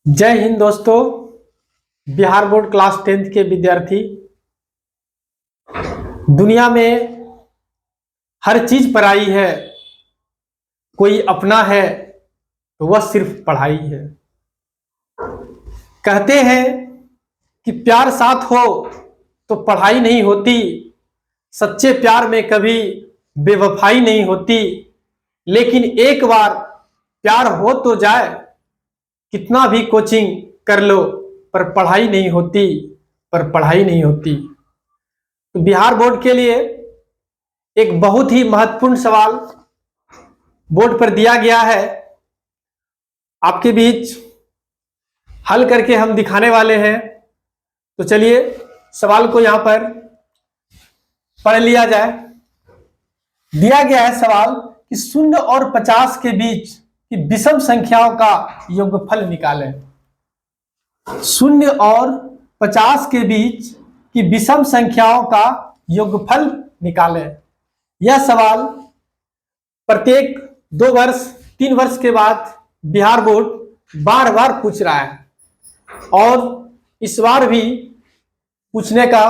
जय हिंद दोस्तों। Bihar board class 10th के विद्यार्थी, दुनिया में हर चीज पराई है, कोई अपना है तो वह सिर्फ पढ़ाई है। कहते हैं कि प्यार साथ हो तो पढ़ाई नहीं होती, सच्चे प्यार में कभी बेवफाई नहीं होती। लेकिन एक बार प्यार हो तो जाए, कितना भी कोचिंग कर लो पर पढ़ाई नहीं होती, तो बिहार बोर्ड के लिए एक बहुत ही महत्वपूर्ण सवाल बोर्ड पर दिया गया है, आपके बीच हल करके हम दिखाने वाले हैं। तो चलिए सवाल को यहां पर पढ़ लिया जाए। दिया गया है सवाल कि 0 और 50 के बीच की विषम संख्याओं का योगफल निकालें। 0 और 50 के बीच की विषम संख्याओं का योगफल निकालें। यह सवाल प्रत्येक 2 वर्ष 3 वर्ष के बाद बिहार बोर्ड बार बार पूछ रहा है और इस बार भी पूछने का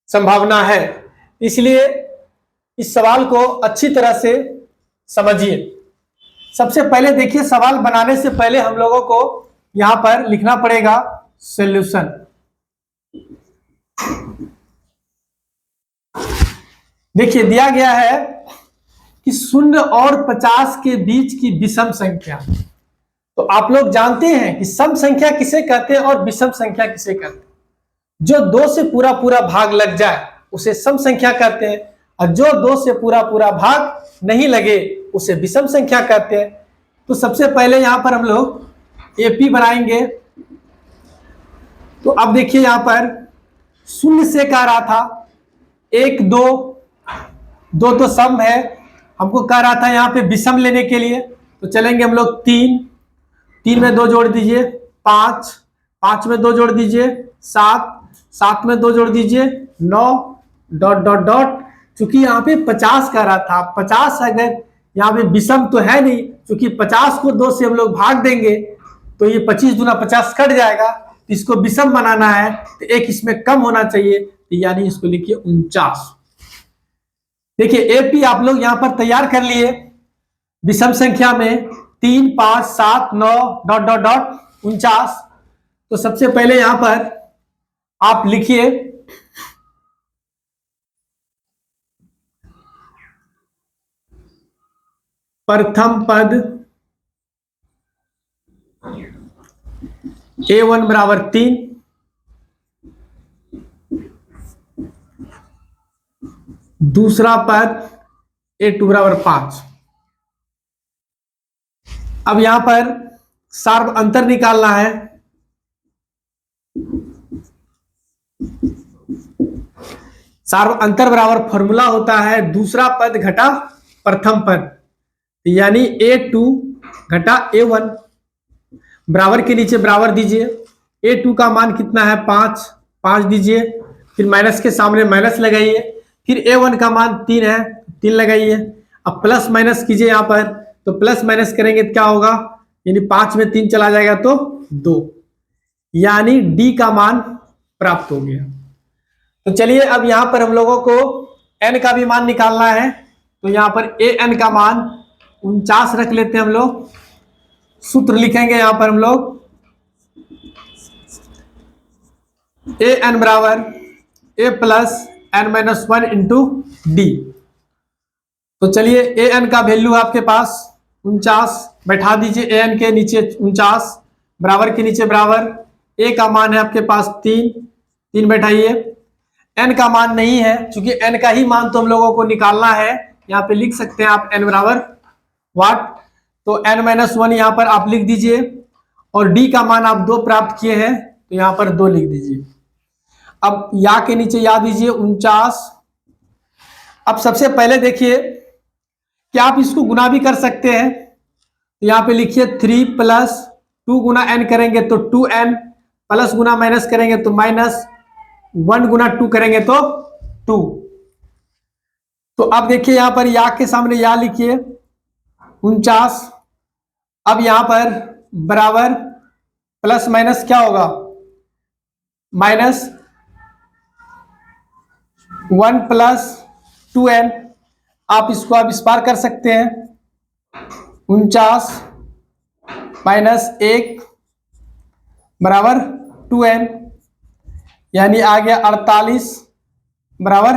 संभावना है, इसलिए इस सवाल को अच्छी तरह से समझिए। सबसे पहले देखिए, सवाल बनाने से पहले हम लोगों को यहां पर लिखना पड़ेगा सॉल्यूशन। देखिए दिया गया है कि 0 और 50 के बीच की विषम संख्या। तो आप लोग जानते हैं कि सम संख्या किसे कहते हैं और विषम संख्या किसे कहते हैं। जो 2 से पूरा पूरा भाग लग जाए उसे सम संख्या कहते हैं, और जो 2 से पूरा पूरा भाग नहीं लगे उसे विषम संख्या कहते हैं। तो सबसे पहले यहां पर हम लोग एपी बनाएंगे। तो अब देखिए यहां पर 0 से कह रहा था 1 2 2 तो सम है, हमको कह रहा था यहां पे विषम लेने के लिए। तो चलेंगे हम लोग 3 में 2 जोड़ दीजिए, 5 में 2 जोड़ दीजिए, 7 में 2 जोड़ दीजिए, 9 डॉट डॉट डॉट। चूंकि यहाँ पे 50 कह रहा था, 50 अगर यहाँ पे विषम तो है नहीं, क्योंकि 50 को 2 से हम लोग भाग देंगे तो ये 25 दूना 50 कट जाएगा। तो इसको विषम बनाना है तो एक इसमें कम होना चाहिए, तो यानी इसको लिखिए 49। देखिए एपी आप लोग यहां पर तैयार कर लिए विषम संख्या में 3 5 7 9 डॉट डॉट डॉट 49। तो सबसे पहले यहां पर आप लिखिए प्रथम पद A1 बराबर 3, दूसरा पद A2 बराबर 5। अब यहां पर सार्व अंतर निकालना है। सार्व अंतर बराबर फॉर्मूला होता है दूसरा पद घटा प्रथम पद, यानी A2 घटा A1 बराबर के नीचे बराबर दीजिए। A2 का मान कितना है 5 दीजिए, फिर माइनस के सामने माइनस लगाइए, फिर A1 का मान 3 है 3 लगाइए। अब प्लस माइनस कीजिए यहां पर, तो प्लस माइनस करेंगे तो क्या होगा, यानी 5 में 3 चला जाएगा तो 2, यानी D का मान प्राप्त हो गया। तो चलिए अब यहां पर हम लोगों को n का भी मान निकालना है। तो यहां पर an का मान 49 रख लेते हैं हम लोग। सूत्र लिखेंगे यहां पर हम लोग an बराबर a plus n minus 1 into D. तो चलिए an का वैल्यू आपके पास 49 बैठा दीजिए, an के नीचे 49 बराबर के नीचे बराबर, a का मान है आपके पास 3 बैठाइए। n का मान नहीं है, क्योंकि n का ही मान तो हम लोगों को निकालना है। यहाँ पे लिख सकते हैं आप n बराबर वाट, तो n माइनस 1 यहाँ पर आप लिख दीजिए, और d का मान आप 2 प्राप्त किए हैं तो यहाँ पर 2 लिख दीजिए। अब या के नीचे या दीजिए 49। अब सबसे पहले देखिए कि आप इसको गुना भी कर सकते हैं। तो यहाँ पे लिखिए 3 प्लस 2 गुना n करेंगे तो 2n, प्लस गुना माइनस करेंगे तो माइनस, 1 गुना 2 करेंगे तो 2। तो अब देखिए यहां पर या के सामने या लिखिए 49। अब यहां पर बराबर प्लस माइनस क्या होगा, -1 + 2n। आप इसको आप इस पार कर सकते हैं, 49 - 1 बराबर 2n, यानी आ गया 48 बराबर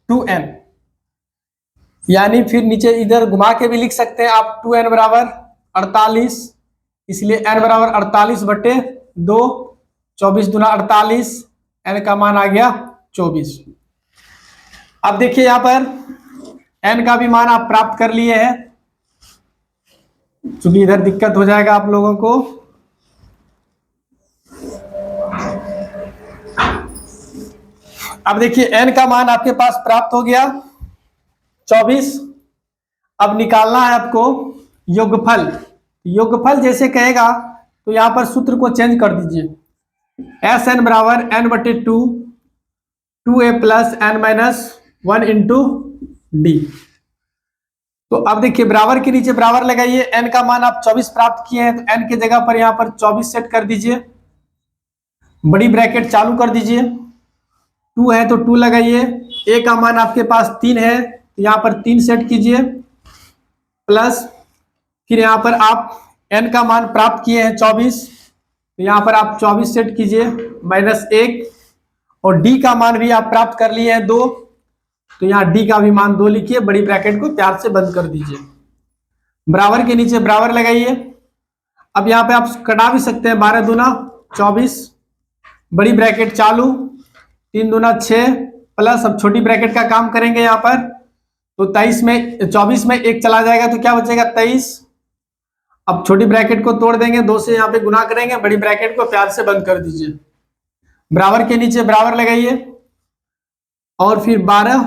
2n। यानी फिर नीचे इधर घुमा के भी लिख सकते हैं आप, 2n बराबर 48, इसलिए n बराबर 48/2, 24 दूना 48, n का मान आ गया 24। अब देखिए यहां पर n का भी मान आप प्राप्त कर लिए हैं, चूंकि इधर दिक्कत हो जाएगा आप लोगों को। अब देखिए n का मान आपके पास प्राप्त हो गया 24। अब निकालना है आपको योगफल। योगफल जैसे कहेगा तो यहां पर सूत्र को चेंज कर दीजिए, Sn बराबर n/2 2a + n - 1 × d। तो अब देखिए बराबर के नीचे बराबर लगाइए, n का मान आप 24 प्राप्त किए हैं, तो n की जगह पर यहां पर 24 सेट कर दीजिए, बड़ी ब्रैकेट चालू कर दीजिए, 2 है तो 2 लगाइए, a का मान आपके पास 3 है तो यहां पर 3 सेट कीजिए, प्लस फिर यहां पर आप n का मान प्राप्त किए हैं 24, तो यहां पर आप 24 सेट कीजिए, -1, और d का मान भी आप प्राप्त कर लिए हैं 2, तो यहां d का भी मान 2 लिखिए, बड़ी ब्रैकेट को प्यार से बंद कर दीजिए, बराबर के नीचे बराबर लगाइए। अब यहां पे आप कटा भी सकते हैं, 12 दूना 24, बड़ी ब्रैकेट चालू, 3 दूना 6, प्लस अब छोटी ब्रैकेट का काम करेंगे यहां पर, तो 24 में 1 चला जाएगा तो क्या बचेगा 23। अब छोटी ब्रैकेट को तोड़ देंगे, 2 से यहाँ पे गुना करेंगे, बड़ी ब्रैकेट को प्यार से बंद कर दीजिए, बराबर के नीचे बराबर लगाइए, और फिर 12,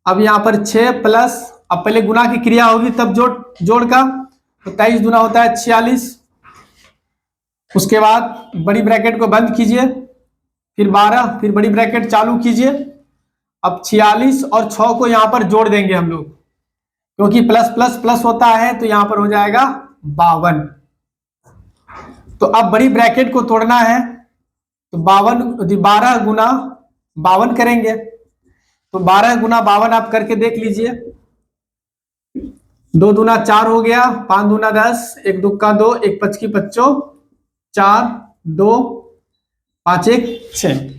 अब यहाँ पर 6 प्लस, अब पहले गुना की क्रिया होगी तब जोड़ का, तो 23 दूना होता है 46, उसके बाद बड़ी ब्रैकेट को बंद कीजिए, फिर 12, फिर बड़ी ब्रैकेट चालू कीजिए। अब 46 और 6 को यहां पर जोड़ देंगे हम लोग, क्योंकि प्लस प्लस प्लस होता है, तो यहां पर हो जाएगा 52। तो अब बड़ी ब्रैकेट को तोड़ना है, तो 12 गुना 52 करेंगे, तो 12 गुना 52 आप करके देख लीजिए, 2 दूना 4 हो गया, 5 दूना 10, 1 दुक्का 2, 1 5 की 25, 4 2 5 1 6,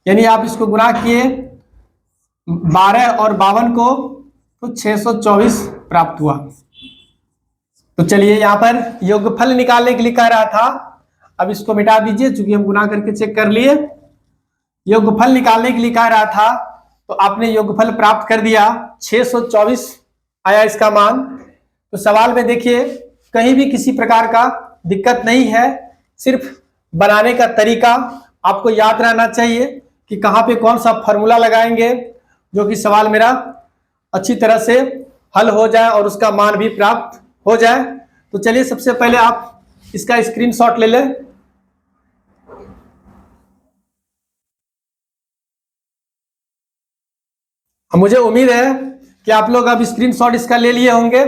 यानी आप इसको गुना किए 12 और 52 को, तो 624 प्राप्त हुआ। तो चलिए यहाँ पर योगफल निकालने के लिए कह रहा था, अब इसको मिटा दीजिए, चूंकि हम गुना करके चेक कर लिए। योगफल निकालने के लिए कह रहा था, तो आपने योगफल प्राप्त कर दिया, 624 आया इसका मान। तो सवाल में देखिए कहीं भी किसी प्रकार का दिक्कत नहीं है, सिर्फ बनाने का तरीका आपको याद रहना चाहिए कि कहाँ पे कौन सा फॉर्मूला लगाएंगे, जो कि सवाल मेरा अच्छी तरह से हल हो जाए और उसका मान भी प्राप्त हो जाए। तो चलिए सबसे पहले आप इसका स्क्रीनशॉट ले लें। मुझे उम्मीद है कि आप लोग अब स्क्रीनशॉट इसका ले लिए होंगे।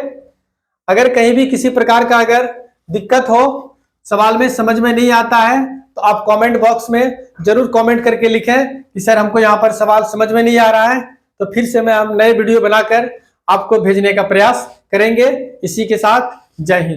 अगर कहीं भी किसी प्रकार का अगर दिक्कत हो, सवाल में समझ में नहीं आता है, तो आप कमेंट बॉक्स में जरूर कमेंट करके लिखें कि सर हमको यहाँ पर सवाल समझ में नहीं आ रहा है, तो फिर से हम नए वीडियो बनाकर आपको भेजने का प्रयास करेंगे। इसी के साथ जय हिंद।